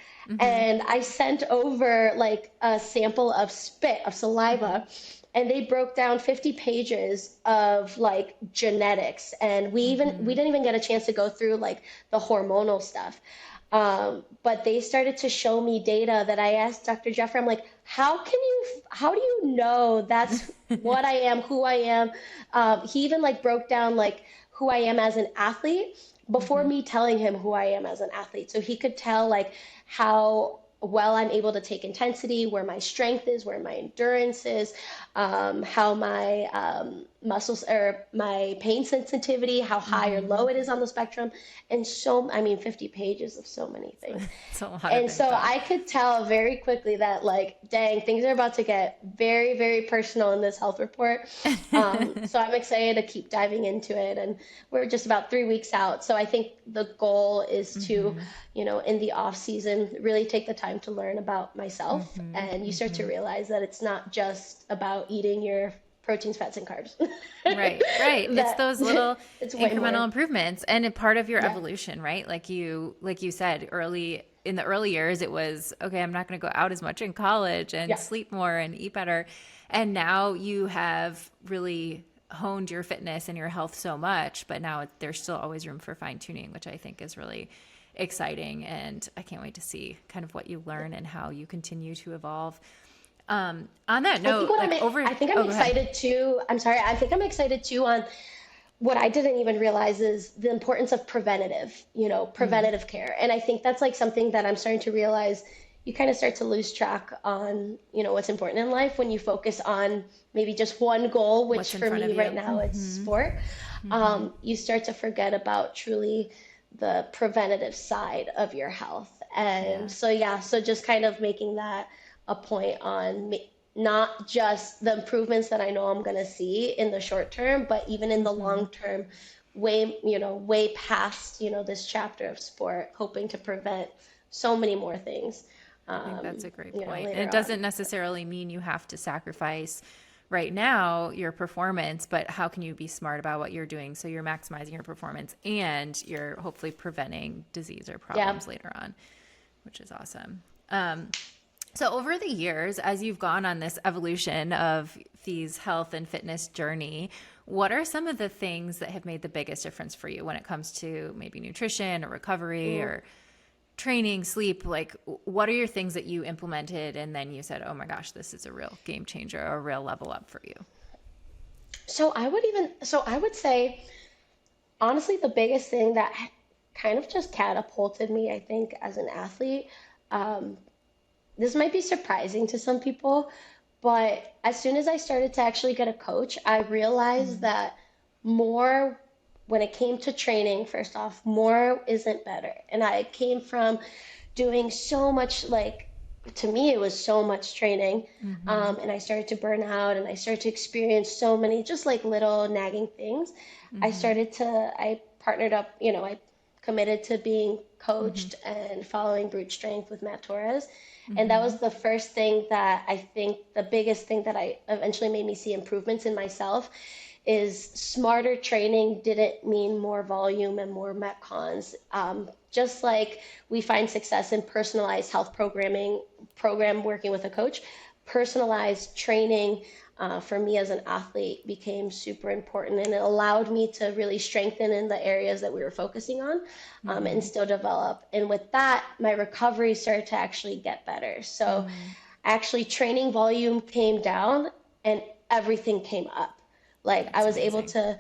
Speaker 3: And I sent over like a sample of saliva, and they broke down 50 pages of like genetics. And we didn't even get a chance to go through like the hormonal stuff. But they started to show me data that I asked Dr. Jeffrey, I'm like, how do you know that's what I am, who I am? He even like broke down like who I am as an athlete before me telling him who I am as an athlete. So he could tell like how well I'm able to take intensity, where my strength is, where my endurance is, how my muscles or my pain sensitivity, how high or low it is on the spectrum. And so, I mean, 50 pages of so many things.
Speaker 2: It's a lot of
Speaker 3: And so
Speaker 2: info.
Speaker 3: I could tell very quickly that, like, dang, things are about to get very, very personal in this health report. So I'm excited to keep diving into it. And we're just about 3 weeks out. So I think the goal is to, in the off season, really take the time to learn about myself. And you start to realize that it's not just about eating your proteins, fats, and carbs.
Speaker 2: Right. It's those little
Speaker 3: it's way
Speaker 2: incremental
Speaker 3: more.
Speaker 2: improvements and a part of your evolution, right? Like you said, in the early years, it was, okay, I'm not going to go out as much in college and sleep more and eat better. And now you have really honed your fitness and your health so much, but now there's still always room for fine tuning, which I think is really exciting. And I can't wait to see kind of what you learn and how you continue to evolve. On that note,
Speaker 3: I think I'm excited too. I'm sorry. I think I'm excited too on what I didn't even realize is the importance of preventative care. And I think that's like something that I'm starting to realize. You kind of start to lose track on, what's important in life when you focus on maybe just one goal, which for me right now it's sport. You start to forget about truly the preventative side of your health. And so just kind of making that a point on not just the improvements that I know I'm going to see in the short term, but even in the long term, way past, this chapter of sport, hoping to prevent so many more things.
Speaker 2: I think that's a great point. And it doesn't necessarily mean you have to sacrifice right now your performance, but how can you be smart about what you're doing so you're maximizing your performance and you're hopefully preventing disease or problems later on, which is awesome. So over the years, as you've gone on this evolution of Fee's health and fitness journey, what are some of the things that have made the biggest difference for you when it comes to maybe nutrition or recovery or training, sleep? Like, what are your things that you implemented and then you said, oh my gosh, this is a real game changer, a real level up for you?
Speaker 3: So I would say, honestly, the biggest thing that kind of just catapulted me, I think, as an athlete, this might be surprising to some people, but as soon as I started to actually get a coach, I realized that more, when it came to training, first off, more isn't better. And I came from doing so much, to me, it was so much training. And I started to burn out and I started to experience so many just like little nagging things. I partnered up, I committed to being coached and following Brute Strength with Matt Torres. And that was the first thing that I think the biggest thing that I eventually made me see improvements in myself is smarter training didn't mean more volume and more Metcons. Just like we find success in personalized health program working with a coach, personalized training for me as an athlete became super important, and it allowed me to really strengthen in the areas that we were focusing on and still develop. And with that, my recovery started to actually get better. So actually training volume came down and everything came up. I was able to,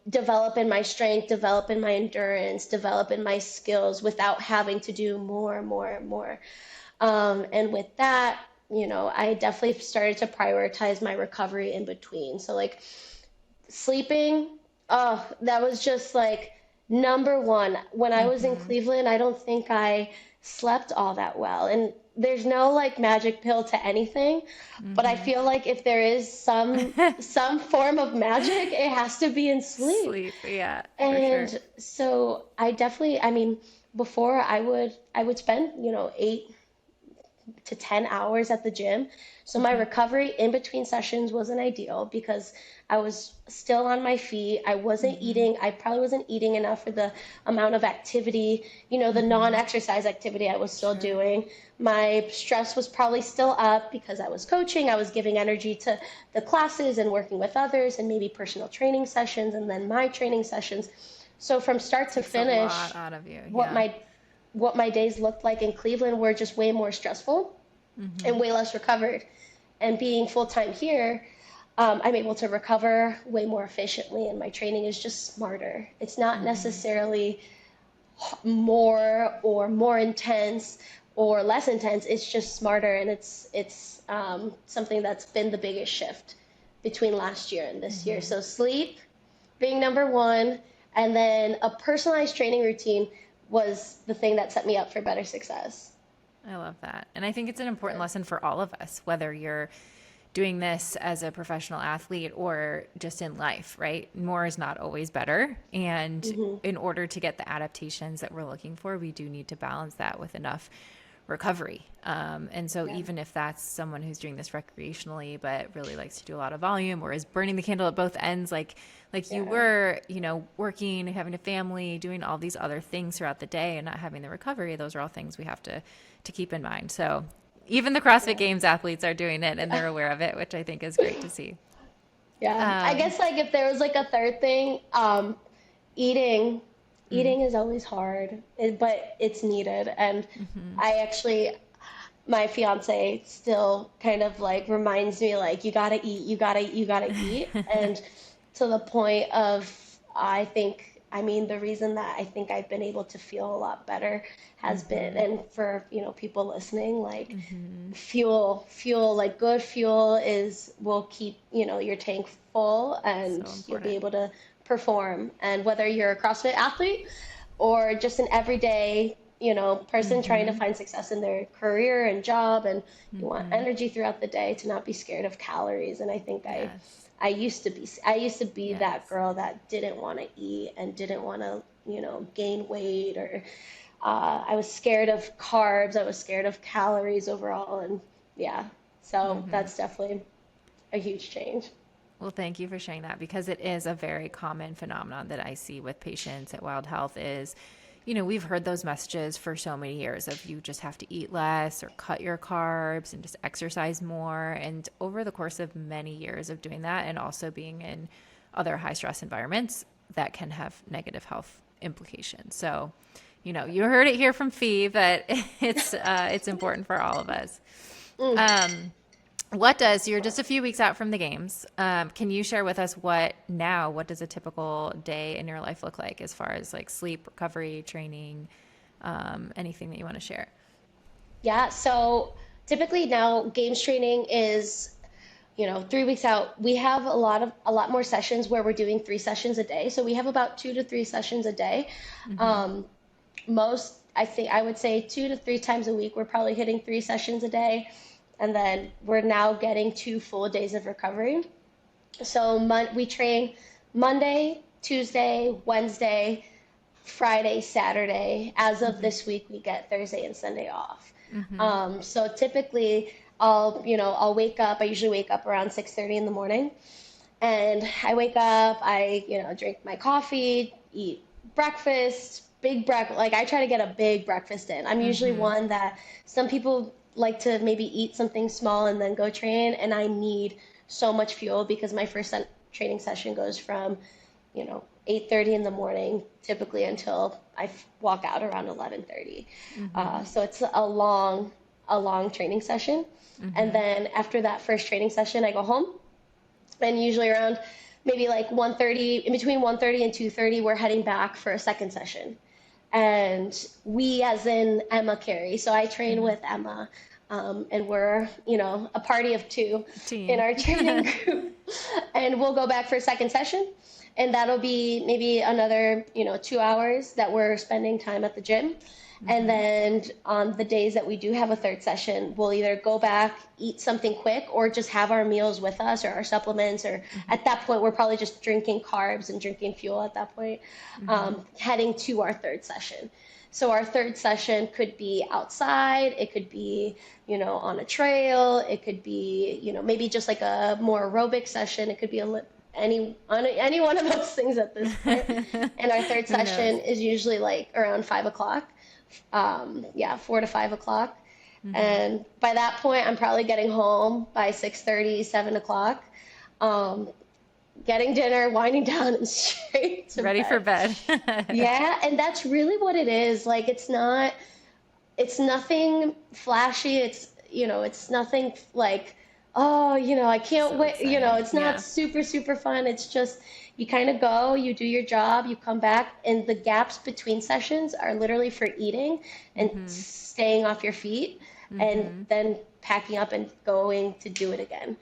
Speaker 3: develop in my strength, develop in my endurance, develop in my skills without having to do more. And with that, I definitely started to prioritize my recovery in between. So sleeping, that was just number one. When I was in Cleveland, I don't think I slept all that well. And there's no magic pill to anything, but I feel like if there is some form of magic, it has to be in sleep.
Speaker 2: Sleep, yeah.
Speaker 3: And
Speaker 2: for sure.
Speaker 3: so I definitely, before I would spend, 8 to 10 hours at the gym. So my recovery in between sessions wasn't ideal because I was still on my feet. I wasn't eating. I probably wasn't eating enough for the amount of activity, the non-exercise activity I was still doing. My stress was probably still up because I was coaching. I was giving energy to the classes and working with others and maybe personal training sessions and then my training sessions. So from start to finish,
Speaker 2: a lot out of you.
Speaker 3: what my days looked like in Cleveland were just way more stressful and way less recovered. And being full-time here, I'm able to recover way more efficiently, and my training is just smarter. It's not necessarily more intense or less intense. It's just smarter, and it's something that's been the biggest shift between last year and this year. So sleep being number one, and then a personalized training routine was the thing that set me up for better success.
Speaker 2: I love that. And I think it's an important lesson for all of us, whether you're doing this as a professional athlete or just in life, right? More is not always better. And in order to get the adaptations that we're looking for, we do need to balance that with enough recovery. And so even if that's someone who's doing this recreationally, but really likes to do a lot of volume or is burning the candle at both ends, like you were, working, having a family, doing all these other things throughout the day and not having the recovery, those are all things we have to keep in mind. So even the CrossFit Games athletes are doing it and they're aware of it, which I think is great to see.
Speaker 3: Yeah. I guess like if there was like a third thing, eating is always hard, but it's needed. And my fiance still kind of like reminds me like, you gotta eat. And to the point of, the reason that I think I've been able to feel a lot better has been, and for, people listening, like fuel, like good fuel will keep, your tank full, and you'll be able to perform. And whether you're a CrossFit athlete or just an everyday, person trying to find success in their career and job, and you want energy throughout the day, to not be scared of calories. And I think I used to be that girl that didn't want to eat and didn't want to, gain weight, or I was scared of carbs. I was scared of calories overall. And so that's definitely a huge change.
Speaker 2: Well, thank you for sharing that, because it is a very common phenomenon that I see with patients at Wild Health is, we've heard those messages for so many years of you just have to eat less or cut your carbs and just exercise more. And over the course of many years of doing that, and also being in other high stress environments, that can have negative health implications. So, you heard it here from Fee, but it's important for all of us. You're just a few weeks out from the games. Can you share with us what does a typical day in your life look like as far as like sleep, recovery, training, anything that you want to share?
Speaker 3: Yeah. So typically now games training is, 3 weeks out. We have a lot more sessions where we're doing 3 sessions a day. So we have about 2 to 3 sessions a day. I would say 2 to 3 times a week, we're probably hitting 3 sessions a day. And then we're now getting 2 full days of recovery. So we train Monday, Tuesday, Wednesday, Friday, Saturday. As of this week, we get Thursday and Sunday off. So typically I'll wake up. I usually wake up around 6:30 in the morning. And I wake up, I drink my coffee, eat breakfast, big breakfast. Like I try to get a big breakfast in. I'm usually one that some people like to maybe eat something small and then go train, and I need so much fuel because my first training session goes from 8:30 in the morning typically until I walk out around 11:30. So it's a long training session. And then after that first training session, I go home, and usually around maybe like 1:30, in between 1:30 and 2:30, we're heading back for a second session. And we, as in Emma Carey. So I train with Emma, and we're, a party of 2 in our training group. And we'll go back for a second session. And that'll be maybe another, 2 hours that we're spending time at the gym. And then on the days that we do have a third session, we'll either go back, eat something quick, or just have our meals with us or our supplements. Or at that point, we're probably just drinking carbs and drinking fuel at that point, heading to our third session. So our third session could be outside. It could be, on a trail. It could be, maybe just like a more aerobic session. It could be any one of those things at this point. And our third session is usually like around 5 o'clock. 4 to 5 o'clock. And by that point, I'm probably getting home by 6:30, 7 o'clock. getting dinner, winding down, and straight to
Speaker 2: Ready
Speaker 3: bed.
Speaker 2: for bed.
Speaker 3: Yeah, and that's really what it is. Like, it's nothing flashy. It's nothing like, oh, I can't
Speaker 2: So
Speaker 3: wait.
Speaker 2: exciting.
Speaker 3: It's not
Speaker 2: Yeah.
Speaker 3: super, super fun. It's just, you kind of go, you do your job, you come back, and the gaps between sessions are literally for eating and staying off your feet and then packing up and going to do it again.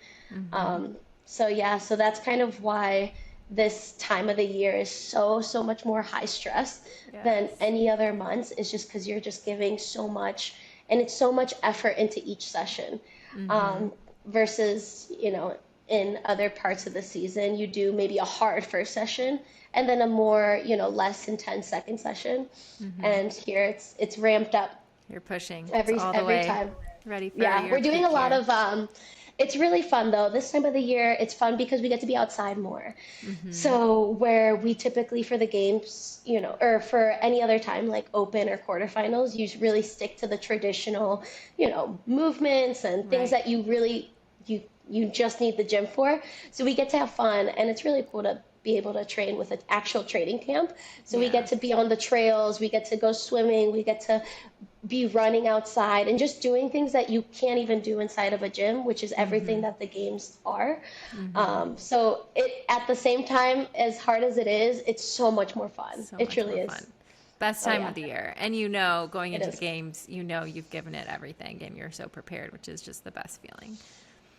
Speaker 3: So yeah, so that's kind of why this time of the year is so much more high stress than
Speaker 2: Yes.
Speaker 3: any other months. Is just because you're just giving so much, and it's so much effort into each session. Versus, in other parts of the season, you do maybe a hard first session and then a more, less intense second session. And here it's ramped up
Speaker 2: You're pushing. It's
Speaker 3: every
Speaker 2: all the
Speaker 3: every
Speaker 2: way.
Speaker 3: time.
Speaker 2: Ready for
Speaker 3: Yeah,
Speaker 2: your
Speaker 3: we're doing
Speaker 2: peak
Speaker 3: a lot
Speaker 2: year.
Speaker 3: of it's really fun though. This time of the year, it's fun because we get to be outside more. So where we typically for the games, or for any other time like open or quarterfinals, you really stick to the traditional, movements and things
Speaker 2: Right.
Speaker 3: that you really you just need the gym for. So we get to have fun, and it's really cool to be able to train with an actual training camp. So we
Speaker 2: Yeah.
Speaker 3: get to be on the trails, we get to go swimming, we get to be running outside and just doing things that you can't even do inside of a gym, which is everything that the games are. So it, at the same time, as hard as it is, it's so much more fun.
Speaker 2: So
Speaker 3: It
Speaker 2: much
Speaker 3: truly
Speaker 2: more
Speaker 3: is.
Speaker 2: fun. Best
Speaker 3: Oh
Speaker 2: time
Speaker 3: yeah,
Speaker 2: of the year. And going
Speaker 3: it
Speaker 2: into the
Speaker 3: is.
Speaker 2: games, you've given it everything and you're so prepared, which is just the best feeling.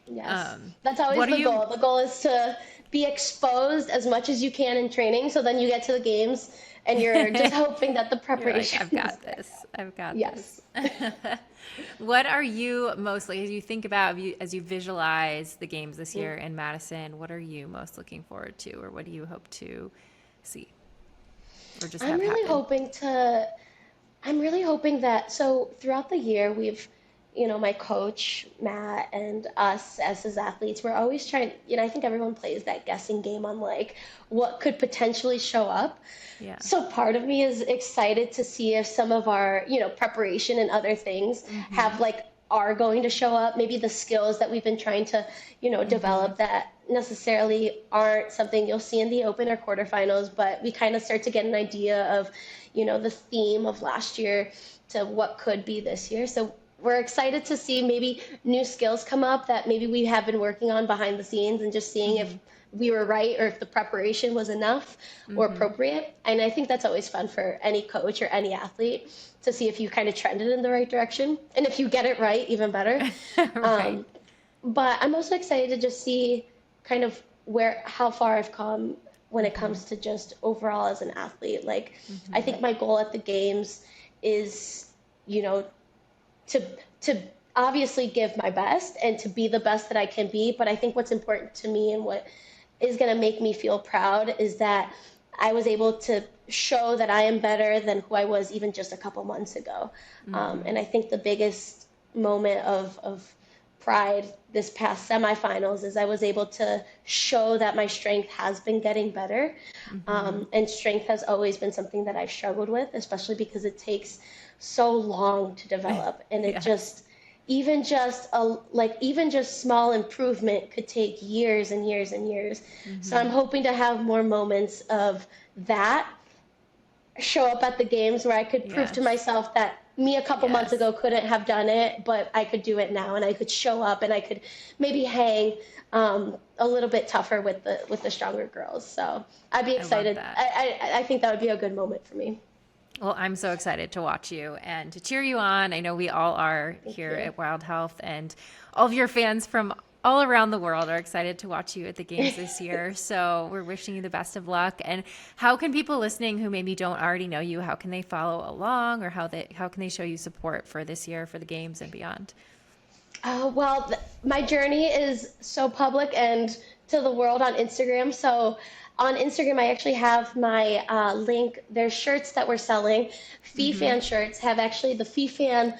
Speaker 3: Yes. That's always
Speaker 2: What are
Speaker 3: the
Speaker 2: you
Speaker 3: goal. The goal is to be exposed as much as you can in training, so then you get to the games and you're just hoping that the
Speaker 2: You're like,
Speaker 3: preparation
Speaker 2: I've
Speaker 3: is
Speaker 2: got
Speaker 3: there.
Speaker 2: this. I've got this.
Speaker 3: Yes.
Speaker 2: What are you mostly, as you think about, as you visualize the games this year in Madison, what are you most looking forward to, or what do you hope to see or just
Speaker 3: I'm
Speaker 2: have
Speaker 3: really
Speaker 2: happen?
Speaker 3: hoping to I'm really hoping that, so throughout the year, my coach, Matt, and us as his athletes, we're always trying, I think everyone plays that guessing game on like what could potentially show up.
Speaker 2: Yeah.
Speaker 3: So part of me is excited to see if some of our, preparation and other things have like are going to show up. Maybe the skills that we've been trying to, develop that necessarily aren't something you'll see in the open or quarterfinals, but we kind of start to get an idea of, the theme of last year to what could be this year. So we're excited to see maybe new skills come up that maybe we have been working on behind the scenes, and just seeing if we were right or if the preparation was enough or appropriate. And I think that's always fun for any coach or any athlete to see if you kind of trended in the right direction. And if you get it right, even better.
Speaker 2: Right.
Speaker 3: But I'm also excited to just see kind of how far I've come when it comes to just overall as an athlete. Like, I think my goal at the games is, you know, to to obviously give my best and to be the best that I can be. But I think what's important to me and what is going to make me feel proud is that I was able to show that I am better than who I was even just a couple months ago. And I think the biggest moment of pride this past semifinals is I was able to show that my strength has been getting better. And strength has always been something that I've struggled with, especially because it takes so long to develop. And it
Speaker 2: Yes.
Speaker 3: just, even just small improvement could take years and years and years. So I'm hoping to have more moments of that show up at the games where I could prove to
Speaker 2: Yes.
Speaker 3: myself that me a couple months
Speaker 2: Yes.
Speaker 3: ago couldn't have done it, but I could do it now, and I could show up and I could maybe hang a little bit tougher with the stronger girls. So I'd be
Speaker 2: I love
Speaker 3: excited.
Speaker 2: that.
Speaker 3: I think that would be a good moment for me.
Speaker 2: Well, I'm so excited to watch you and to cheer you on. I know we all are here
Speaker 3: you.
Speaker 2: at Wild Health, and all of your fans from all around the world are excited to watch you at the games this year. So we're wishing you the best of luck. And how can people listening who maybe don't already know you, how can they follow along, or how can they show you support for this year, for the games and beyond?
Speaker 3: Well, my journey is so public and to the world on Instagram. So on Instagram, I actually have my link. There's shirts that we're selling. FeeFan shirts have actually the FeeFan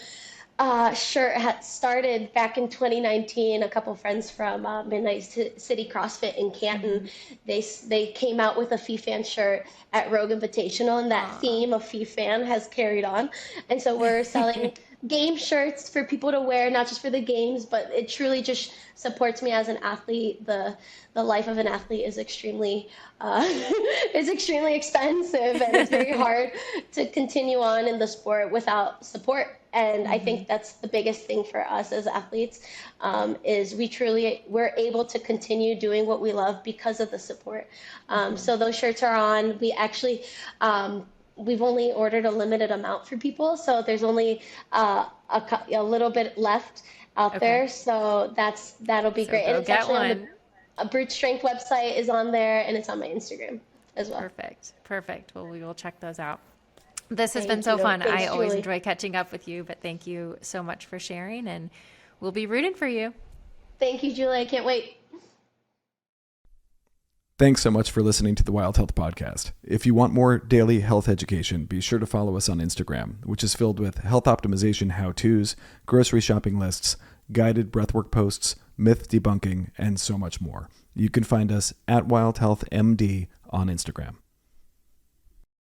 Speaker 3: shirt had started back in 2019. A couple friends from Midnight City CrossFit in Canton, they came out with a FeeFan shirt at Rogue Invitational, and that theme of FeeFan has carried on. And so we're selling game shirts for people to wear, not just for the games, but it truly just supports me as an athlete. The life of an athlete is extremely is extremely expensive, and it's very hard to continue on in the sport without support. And I think that's the biggest thing for us as athletes, is we're able to continue doing what we love because of the support. So those shirts are on. We actually, we've only ordered a limited amount for people, so there's only a little bit left out there. So that'll be great. And it's actually on a Brute Strength website is on there, and it's on my Instagram as well.
Speaker 2: Perfect. Well, we will check those out. This has been so fun. Thanks, I always
Speaker 3: Julie.
Speaker 2: enjoy catching up with you, but thank you so much for sharing, and we'll be rooting for you.
Speaker 3: Thank you, Julie. I can't wait.
Speaker 1: Thanks so much for listening to the Wild Health Podcast. If you want more daily health education, be sure to follow us on Instagram, which is filled with health optimization how-tos, grocery shopping lists, guided breathwork posts, myth debunking, and so much more. You can find us at Wild Health MD on Instagram.